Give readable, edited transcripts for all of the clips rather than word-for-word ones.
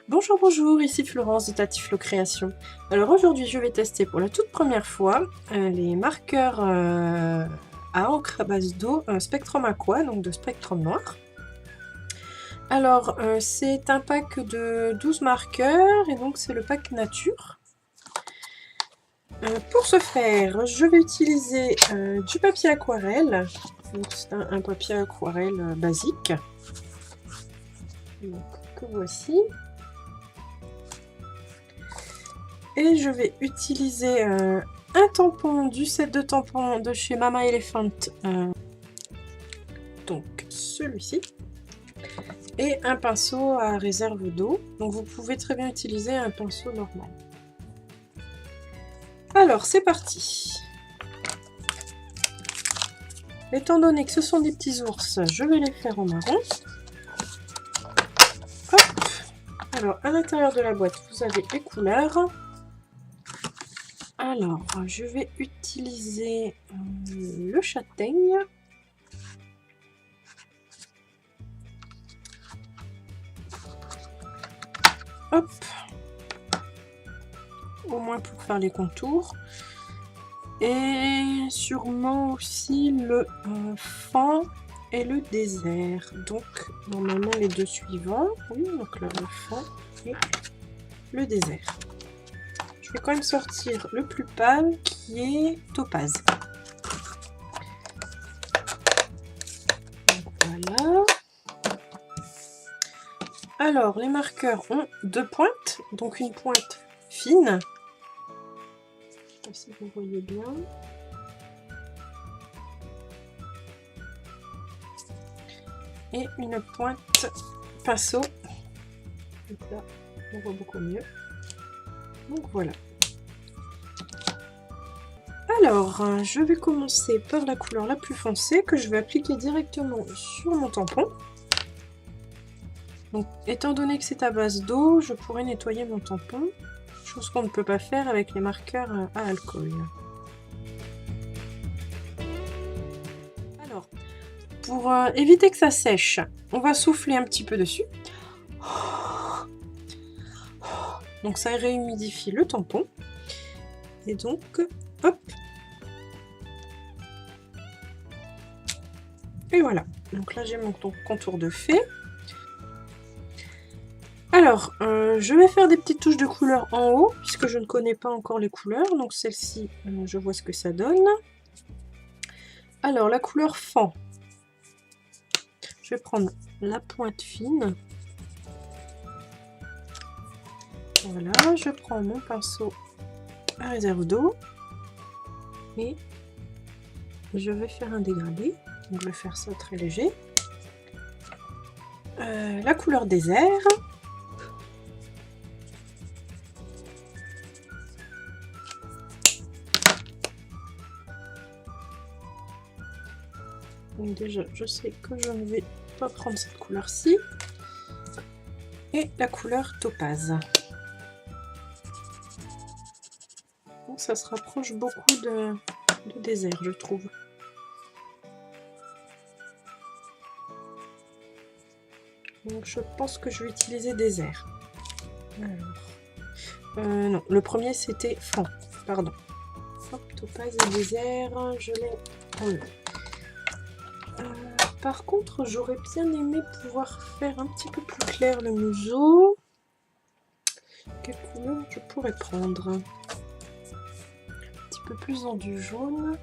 Bonjour, bonjour, ici Florence de Tatiflo Création. Alors aujourd'hui, je vais tester pour la toute première fois les marqueurs à encre à base d'eau Spectrum Aqua, donc de Spectrum Noir. Alors, c'est un pack de 12 marqueurs et donc c'est le pack nature. Pour ce faire, je vais utiliser du papier aquarelle. C'est un papier aquarelle basique. Donc, que voici. Et je vais utiliser un tampon du set de tampons de chez Mama Elephant, donc celui-ci, et un pinceau à réserve d'eau. Donc vous pouvez très bien utiliser un pinceau normal. Alors c'est parti. Étant donné que ce sont des petits ours, je vais les faire en marron. Hop. Alors à l'intérieur de la boîte, vous avez les couleurs. Alors, je vais utiliser le châtaigne. Hop. Au moins pour faire les contours. Et sûrement aussi le fan et le désert. Donc, normalement, les deux suivants. Oui, donc là, le fan et le désert. Je vais quand même sortir le plus pâle qui est topaz. Donc, voilà. Alors, les marqueurs ont deux pointes, donc une pointe fine. Je sais pas si vous voyez bien. Et une pointe pinceau. Donc là, on voit beaucoup mieux. Donc voilà. Alors, je vais commencer par la couleur la plus foncée que je vais appliquer directement sur mon tampon. Donc, étant donné que c'est à base d'eau, je pourrais nettoyer mon tampon, chose qu'on ne peut pas faire avec les marqueurs à alcool. Alors, pour éviter que ça sèche, on va souffler un petit peu dessus. Donc ça réhumidifie le tampon. Et donc, hop. Et voilà. Donc là, j'ai mon contour de fée. Alors, je vais faire des petites touches de couleur en haut, puisque je ne connais pas encore les couleurs. Donc celle-ci, je vois ce que ça donne. Alors, la couleur fan. Je vais prendre la pointe fine. Voilà, je prends mon pinceau à réserve d'eau. Et je vais faire un dégradé. Donc je vais faire ça très léger. La couleur désert. Donc déjà, je sais que je ne vais pas prendre cette couleur-ci. Et la couleur topaz. Donc ça se rapproche beaucoup de désert, je trouve. Donc je pense que je vais utiliser désert. Alors, non, le premier c'était fan, pardon. Hop, topaz et désert, je l'ai enlevé. Par contre, j'aurais bien aimé pouvoir faire un petit peu plus clair le museau. Quelle couleur je pourrais prendre? Un petit peu plus dans du jaune.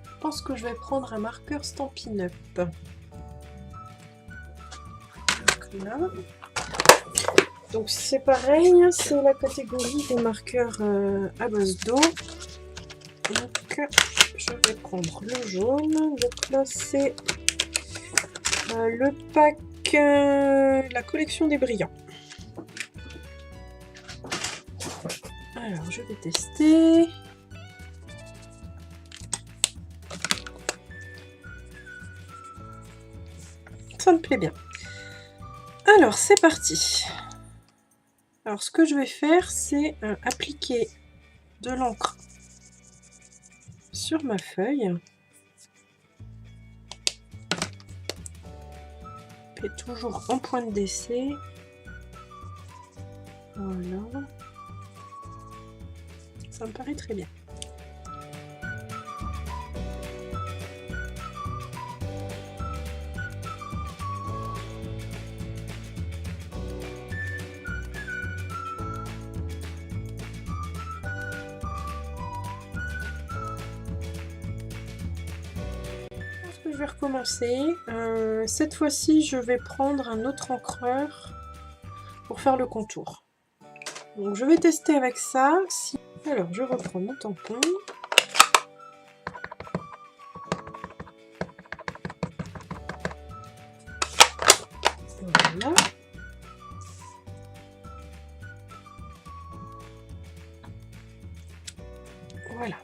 Je pense que je vais prendre un marqueur Stampin' Up. Donc là. Donc c'est pareil, c'est la catégorie des marqueurs à base d'eau. Donc je vais prendre le jaune. Donc là c'est le pack, la collection des brillants. Alors je vais tester. Ça me plaît bien. Alors c'est parti. Alors ce que je vais faire, c'est appliquer de l'encre sur ma feuille. Et toujours en pointe d'essai. Voilà. Ça me paraît très bien. Je vais recommencer. Cette fois-ci, je vais prendre un autre encreur pour faire le contour. Donc, je vais tester avec ça. Alors, je reprends mon tampon. Voilà. Voilà.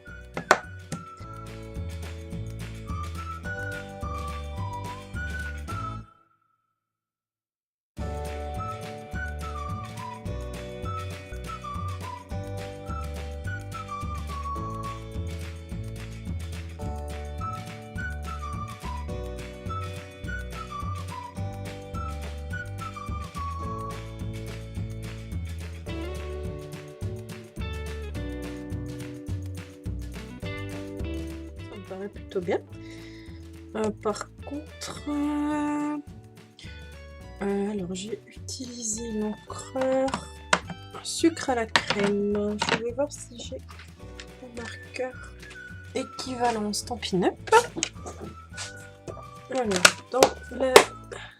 Plutôt bien. Par contre, alors j'ai utilisé l'encreur sucre à la crème. Je vais voir si j'ai un marqueur équivalent Stampin' Up. Alors, dans la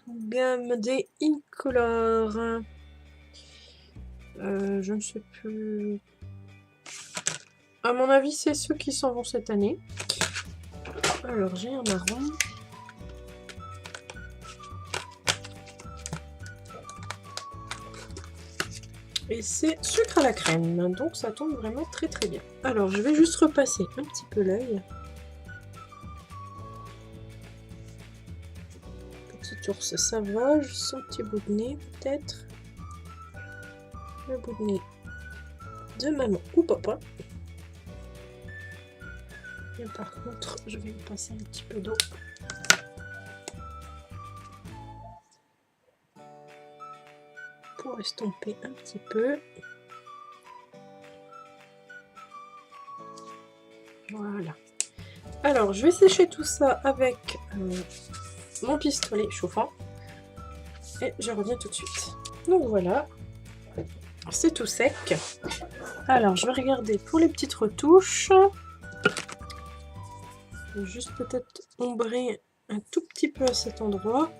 gamme des Incolor, je ne sais plus. À mon avis, c'est ceux qui s'en vont cette année. Alors, j'ai un marron. Et c'est sucre à la crème, donc ça tombe vraiment très très bien. Alors, je vais juste repasser un petit peu l'œil. Petit ours, ça va. Juste son petit bout de nez, peut-être. Le bout de nez de maman ou papa. Et par contre, je vais passer un petit peu d'eau. Pour estomper un petit peu. Voilà. Alors, je vais sécher tout ça avec mon pistolet chauffant. Et je reviens tout de suite. Donc voilà. C'est tout sec. Alors, je vais regarder pour les petites retouches. Je vais juste peut-être ombrer un tout petit peu à cet endroit.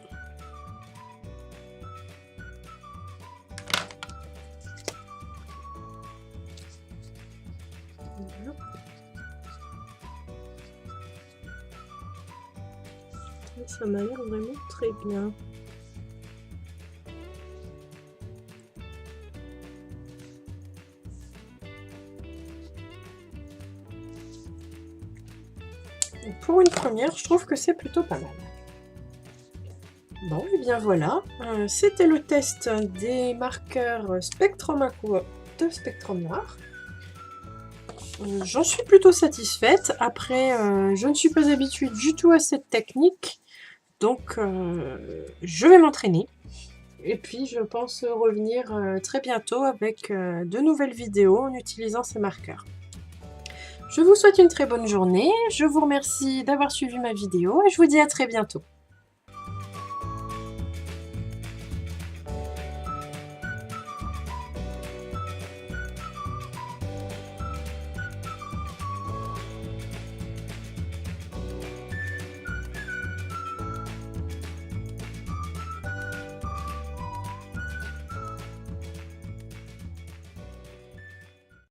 Voilà. Et ça m'a l'air vraiment très bien. Pour une première, je trouve que c'est plutôt pas mal. Bon, et bien voilà, c'était le test des marqueurs Spectrum Aqua de Spectrum Noir. J'en suis plutôt satisfaite. Après, je ne suis pas habituée du tout à cette technique, donc je vais m'entraîner. Et puis, je pense revenir très bientôt avec de nouvelles vidéos en utilisant ces marqueurs. Je vous souhaite une très bonne journée, je vous remercie d'avoir suivi ma vidéo et je vous dis à très bientôt.